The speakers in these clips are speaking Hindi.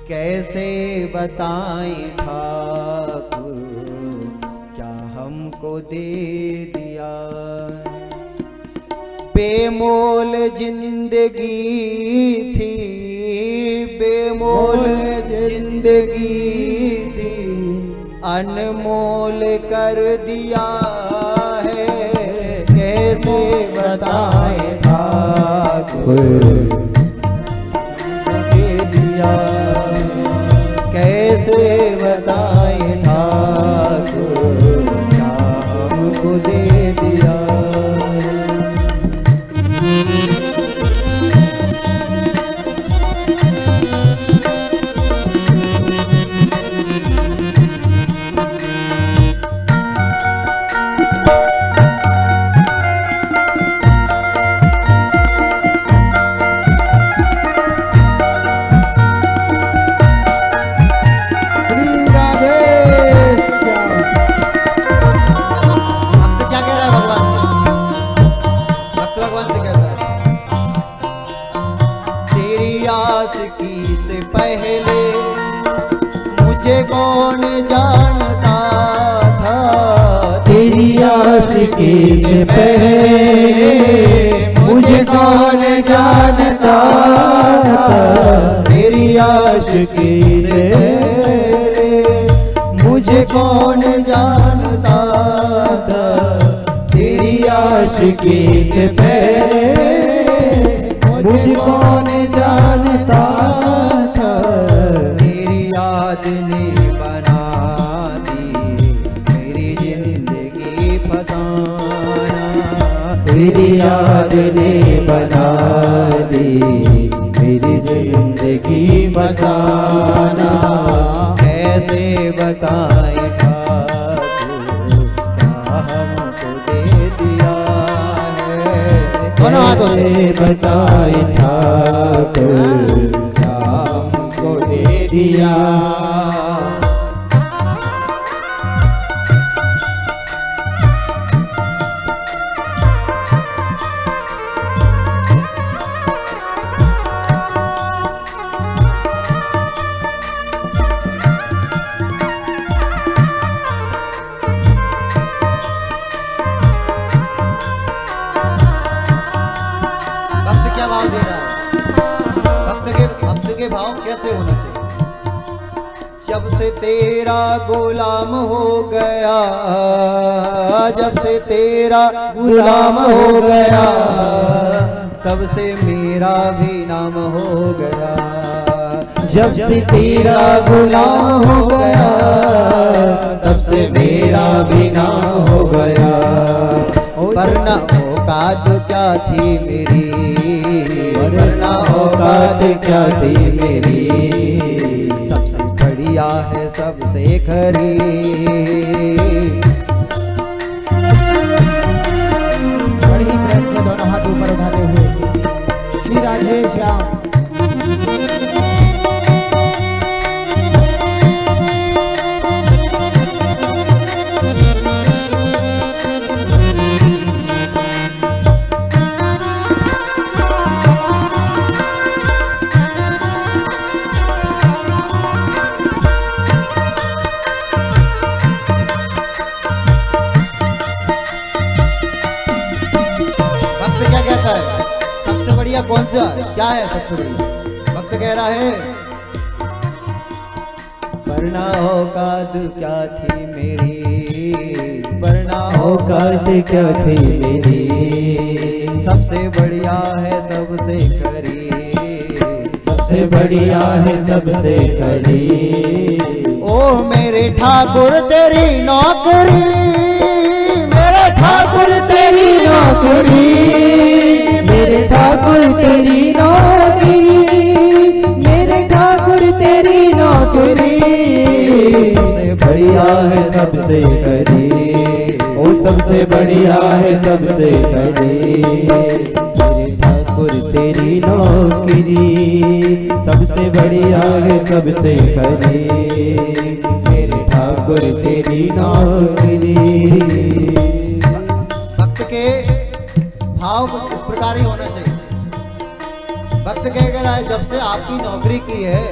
कैसे बताएं ठाकुर क्या हमको दे दिया। बेमोल जिंदगी थी, बेमोल जिंदगी थी, अनमोल कर दिया है। कैसे बताएं ठाकुर दे दिया, कैसे बताएं ठाकुर क्या हमको दे दिया। से पहले मुझे कौन जानता था, तेरी आशिकी से पहले मुझे कौन जानता था, तेरी आशिकी से पहले मुझे कौन जानता था, तेरी आशिकी से पहले मुझे कौन जानता था। तेरी याद ने बना दी मेरी जिंदगी फसाना, तेरी याद ने बना दी मेरी जिंदगी फसाना। कैसे बताएं ठाकुर क्या हमको दे दिया है। कैसे बताएं ठाकुर क्या हमको दे दिया। क्या भाव दे रहा है? भक्त के भाव कैसे होना चाहिए? जब से तेरा गुलाम हो गया, जब से तेरा गुलाम हो गया, तब से मेरा भी नाम हो गया। जब से तेरा गुलाम हो गया, तब से मेरा भी नाम हो गया। वरना औकात क्या थी मेरी, वरना औकात क्या थी मेरी, सबसे बढ़िया है सबसे खरी। बड़ी प्रेम से दोनों हाथ ऊपर उठाते हुए श्री राधे श्याम। सबसे बढ़िया कौन सा क्या है? सबसे बढ़िया भक्त कह रहा है, वरना औकात क्या थी मेरी, वरना औकात क्या थी मेरी, सबसे बढ़िया है सबसे करी, सबसे बढ़िया है सबसे करी। ओ मेरे ठाकुर तेरी नौकरी, मेरे ठाकुर तेरी नौकरी, मेरे ठाकुर तेरी नौकरी, मेरे ठाकुर तेरी नौकरी, सबसे बढ़िया है सबसे करी, ओ सबसे बढ़िया है सबसे करी। मेरे ठाकुर तेरी नौकरी, सबसे बढ़िया है सबसे करी, मेरे ठाकुर तेरी नौकरी। भक्त के भाव इस प्रकार ही होना चाहिए। भक्त कह रहा है, जब से आपकी नौकरी की है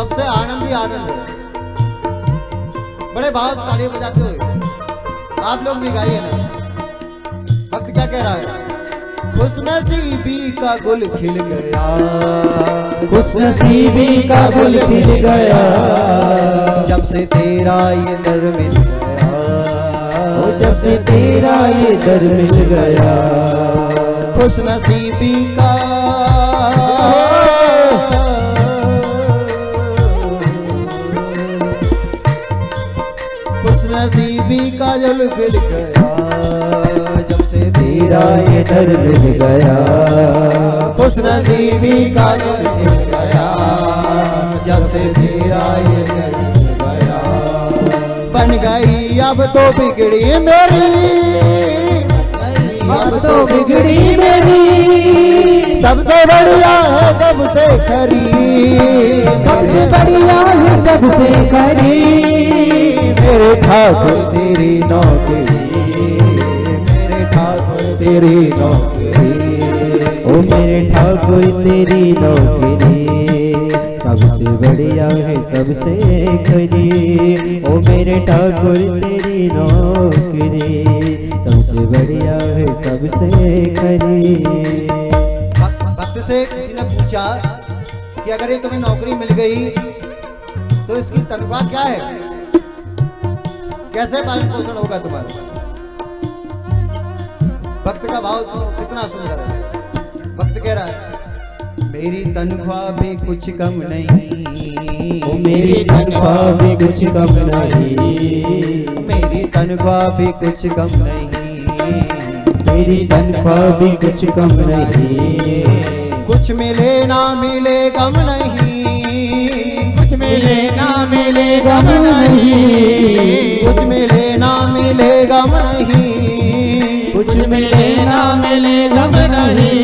सबसे आनंद ही आनंद है। बड़े भाव से ताली बजाते हुए आप लोग भी गाइए ना। भक्त क्या कह रहा है? खुश नसीबी का गुल खिल गया, खुश नसीबी का गुल खिल गया, जब से तेरा ये दर मिल गया, जब से तेरा ये दर मिल गया। खुश नसीबी का खुश नसीबी का जल खिल गया, जब से तेरा ये दर मिल गया। खुश नसीबी का जल खिल गया, जब से तेरा ये दर मिल गया। बन गई अब तो बिगड़ी मेरी, अब तो बिगड़ी मेरी, सबसे बढ़िया है सबसे खरी, सबसे बढ़िया है सबसे खरी। मेरे ठाकुर तेरी नौकरी, मेरे ठाकुर तेरी नौकरी, ओ मेरे ठाकुर तेरी नौकरी, सबसे बढ़िया है सबसे खरी। ओ मेरे ठाकुर तेरी नौकरी, सबसे बढ़िया है सबसे खरी। भक्त से किसी ने पूछा कि अगर ये तुम्हें नौकरी मिल गई तो इसकी तनख्वाह क्या है, कैसे पालन पोषण होगा तुम्हारा? भक्त का भाव सुनो कितना सुंदर है। भक्त कह रहा है मेरी तनख्वाह भी कुछ कम नहीं, ओ मेरी तनख्वाह भी कुछ कम नहीं, मेरी तनख्वाह भी कुछ कम नहीं, मेरी तनख्वाह भी कुछ कम नहीं। कुछ मिले ना मिले गम नहीं, कुछ मिले ना मिले गम नहीं, कुछ मिले ना मिले गम नहीं, कुछ मिले ना मिले गम नहीं।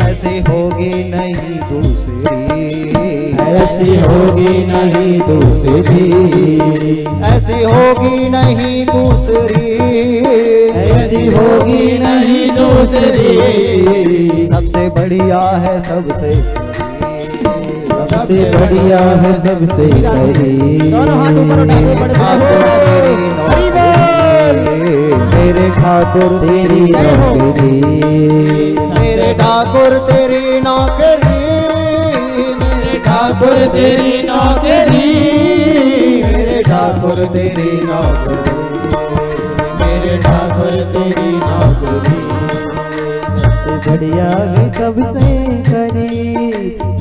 ऐसी होगी नहीं दूसरी, ऐसी होगी नहीं दूसरी, ऐसी होगी नहीं दूसरी, ऐसी होगी नहीं दूसरी। सबसे बढ़िया है सबसे सबसे बढ़िया है सबसे खरी। दोनों हाथ ऊपर उठाइए, बड़े मेरे ठाकुर तेरी नौकरी, मेरे ठाकुर तेरी नौकरी, मेरे ठाकुर तेरी नौकरी, मेरे ठाकुर तेरी नौकरी, मेरे ठाकुर तेरी नौकरी, सबसे बढ़िया है सबसे खरी।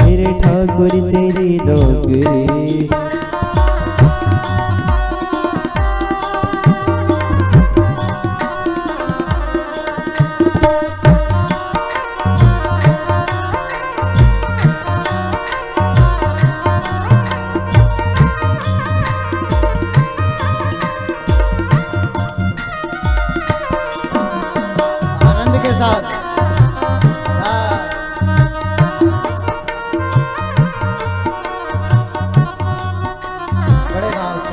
मेरे ठाकुर तेरी नौकरी। आनंद के साथ हाँ। बड़े भाव से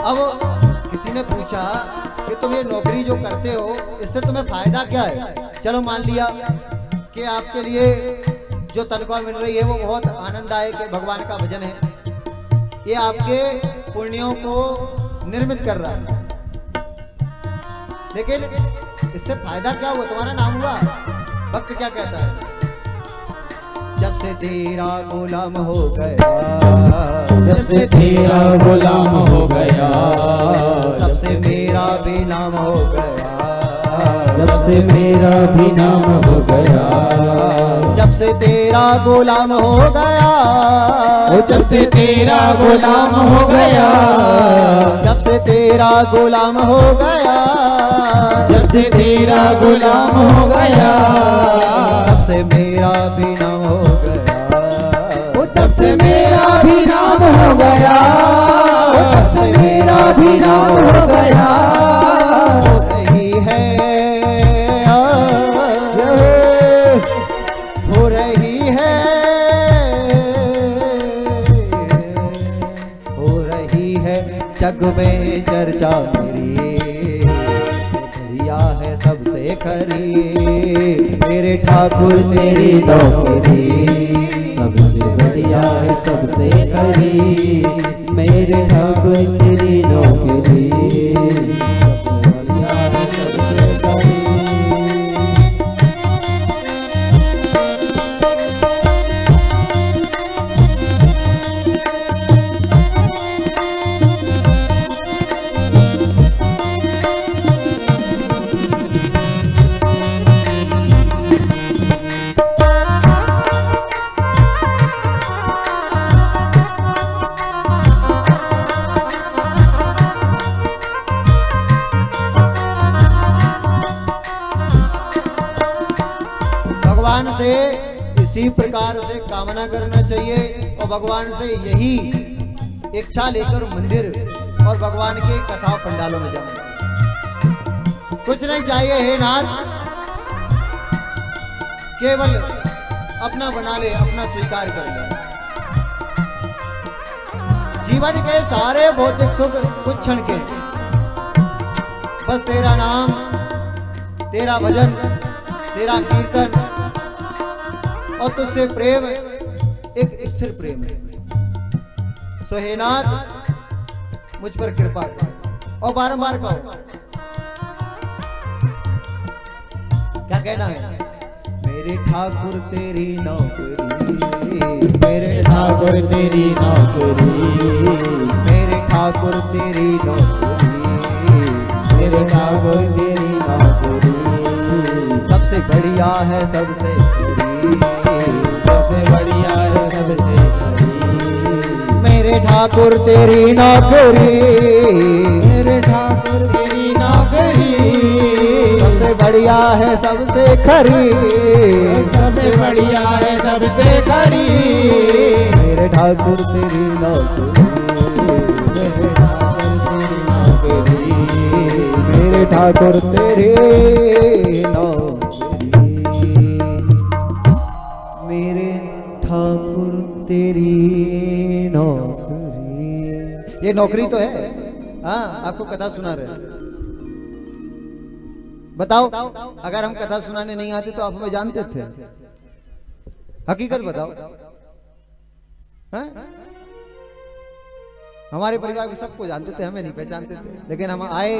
अब किसी ने पूछा कि तुम ये नौकरी जो करते हो इससे तुम्हें फायदा क्या है? चलो मान लिया कि आपके लिए जो तनख्वाह मिल रही है वो बहुत आनंददायक है, भगवान का भजन है, ये आपके पुण्यों को निर्मित कर रहा है, लेकिन इससे फायदा क्या हुआ? तुम्हारा नाम हुआ। भक्त क्या कहता है? जब से तेरा गुलाम हो गया, जब से तेरा गुलाम हो गया, तब से मेरा भी नाम हो गया, जब से मेरा भी नाम हो गया, जब से तेरा गुलाम हो गया, ओ जब से तेरा गुलाम हो गया, जब से तेरा गुलाम हो गया, जब से तेरा गुलाम हो गया, तब से मेरा भी नाम हो गया, ओ तब से मेरा भी नाम हो गया, ओ तब से मेरा भी नाम हो गया। हो रही है, हो रही है जग में चर्चा मेरी, बढ़िया है सबसे खरी। मेरे ठाकुर तेरी नौकरी सबसे बढ़िया है सबसे खरी। मेरे ठाकुर तेरी नौकरी सबसे बढ़िया है सबसे खरी। भगवान से इसी प्रकार से कामना करना चाहिए और भगवान से यही इच्छा लेकर मंदिर और भगवान के कथा पंडालों में जाना चाहिए। कुछ नहीं चाहिए हे नाथ, केवल अपना बना ले, अपना स्वीकार कर ले। जीवन के सारे भौतिक सुख कुछ क्षण के, बस तेरा नाम, तेरा भजन, तेरा कीर्तन और तुझसे प्रेम एक स्थिर प्रेम है। सो हे नाथ मुझ पर कृपा कर। और बारंबार कहो, क्या कहना है? मेरे ठाकुर तेरी नौकरी, मेरे ठाकुर तेरी नौकरी, मेरे ठाकुर तेरी नौकरी, मेरे ठाकुर तेरी नौकरी सबसे बढ़िया है सबसे खरी। सबसे बढ़िया है सबसे खरी। मेरे ठाकुर तेरी नौकरी, मेरे ठाकुर तेरी नौकरी सबसे बढ़िया है सबसे खरी। सबसे बढ़िया है सबसे खरी। मेरे ठाकुर तेरी नौकरी, मेरे ठाकुर तेरी नौकरी, मेरे ठाकुर तेरी नौकरी, मेरे ठाकुर तेरी नौकरी। ये नौकरी तो है। हाँ, आपको कथा सुना रहे। बताओ, अगर हम कथा सुनाने नहीं आते तो आप हमें जानते थे? हकीकत बताओ। हाँ? हमारे परिवार के सबको जानते थे, हमें नहीं पहचानते थे, लेकिन हम आए,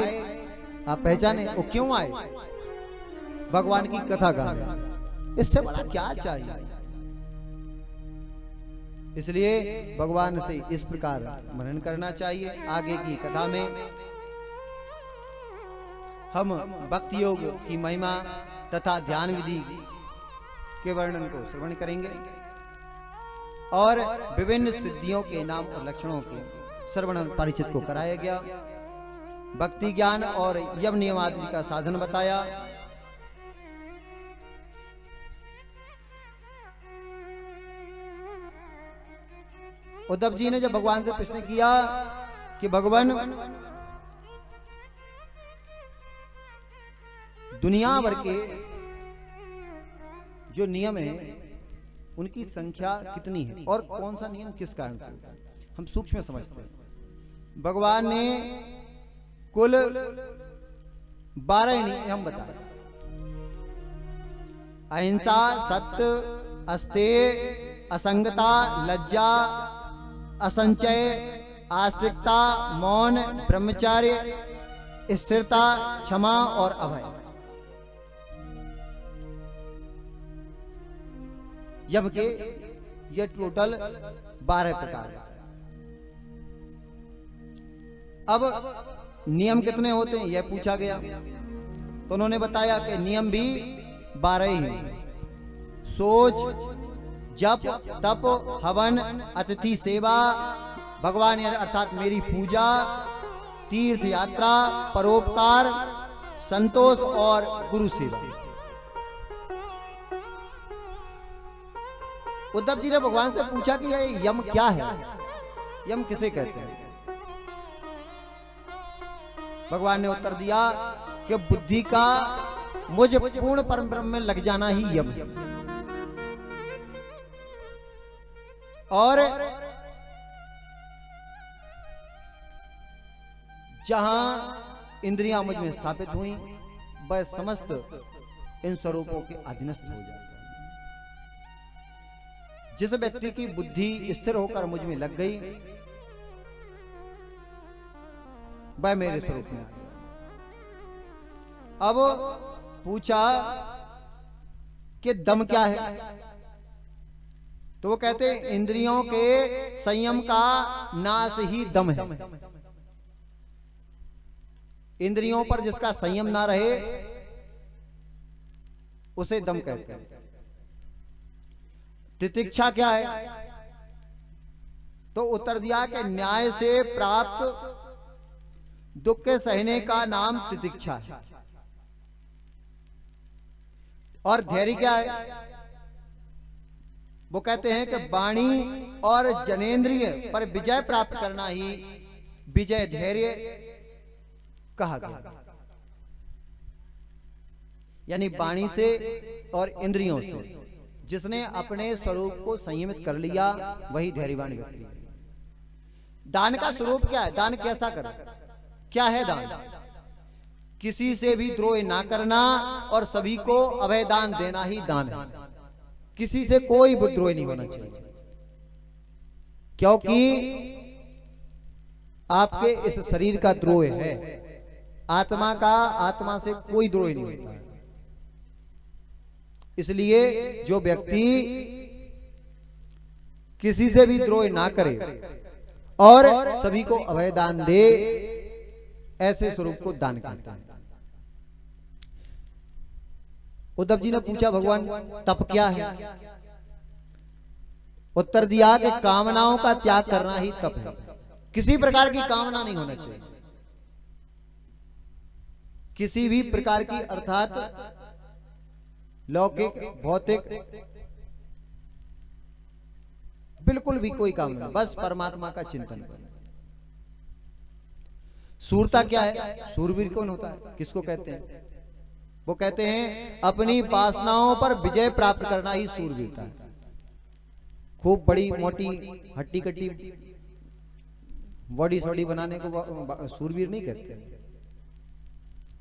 आप पहचाने। वो क्यों आए? भगवान की कथा गाने। इससे बड़ा क्या चाहिए? इसलिए भगवान से इस प्रकार मनन करना चाहिए। आगे की कथा में हम भक्ति योग की महिमा तथा ध्यान विधि के वर्णन को श्रवण करेंगे और विभिन्न सिद्धियों के नाम और लक्षणों के श्रवण परिचित को कराया गया। भक्ति ज्ञान और यम नियम आदि का साधन बताया। उद्धव जी ने जब भगवान से प्रश्न किया कि भगवान, दुनिया भर के जो नियम है उनकी संख्या कितनी है और कौन सा नियम किस कारण से होता है, हम सूक्ष्म समझते हैं। भगवान ने कुल 12 नियम बताए। अहिंसा, सत्य, अस्तेय, असंगता, लज्जा, असंचय, आस्तिकता, मौन, ब्रह्मचर्य, स्थिरता, क्षमा और अभय। यम के ये टोटल 12 प्रकार। अब नियम कितने होते हैं यह पूछा गया, तो उन्होंने बताया कि नियम भी 12 ही हैं। सोच, जप, तप, हवन, अतिथि सेवा, भगवान अर्थात मेरी पूजा, तीर्थ यात्रा, परोपकार, संतोष और गुरु सेवा। उद्धव जी ने भगवान से पूछा कि ये यम क्या है, यम किसे कहते हैं? भगवान ने उत्तर दिया कि बुद्धि का मुझ पूर्ण परम ब्रह्म में लग जाना ही यम है। और जहां इंद्रियां मुझ में स्थापित हुई, वह समस्त इन स्वरूपों के अधीनस्थ हो जाएगा। जिस व्यक्ति की बुद्धि स्थिर होकर मुझ में लग गई, वह मेरे स्वरूप में आ गया। अब पूछा कि दम क्या है, तो वो कहते हैं इंद्रियों के संयम का नाश ही दम है। इंद्रियों पर जिसका संयम ना रहे उसे दम कहते हैं। तितिक्षा क्या है, तो उत्तर दिया कि न्याय से प्राप्त दुख के सहने का नाम तितिक्षा है। और धैर्य क्या है, वो कहते हैं कि वाणी और जनेंद्रिय पर विजय प्राप्त करना ही विजय धैर्य कहा गया। यानी वाणी से और इंद्रियों से जिसने अपने स्वरूप को संयमित कर लिया वही धैर्यवान व्यक्ति है। दान का स्वरूप क्या है, दान कैसा करे, क्या है दान? किसी से भी द्रोह ना करना और सभी को अभय दान देना ही दान है। किसी से कोई द्रोह नहीं होना चाहिए, क्योंकि आपके इस शरीर का द्रोह है, आत्मा का आत्मा से कोई द्रोह नहीं होता है। इसलिए जो व्यक्ति किसी से भी द्रोह ना करे और सभी को अभय दान दे, ऐसे स्वरूप को दान कहते हैं। उद्धव जी ने पूछा भगवान तप क्या है? उत्तर दिया कि कामनाओं का त्याग करना ही तप है। किसी प्रकार की कामना नहीं होना चाहिए, किसी भी प्रकार की, अर्थात लौकिक भौतिक बिल्कुल भी कोई कामना, बस परमात्मा का चिंतन करें। सूरता क्या है? सूरवीर कौन होता है, किसको कहते हैं? वो कहते हैं अपनी वासनाओं पर विजय प्राप्त करना ही सूरवीरता है। खूब बड़ी मोटी हट्टी कट्टी बॉडी सॉडी बनाने को सूरवीर नहीं कहते।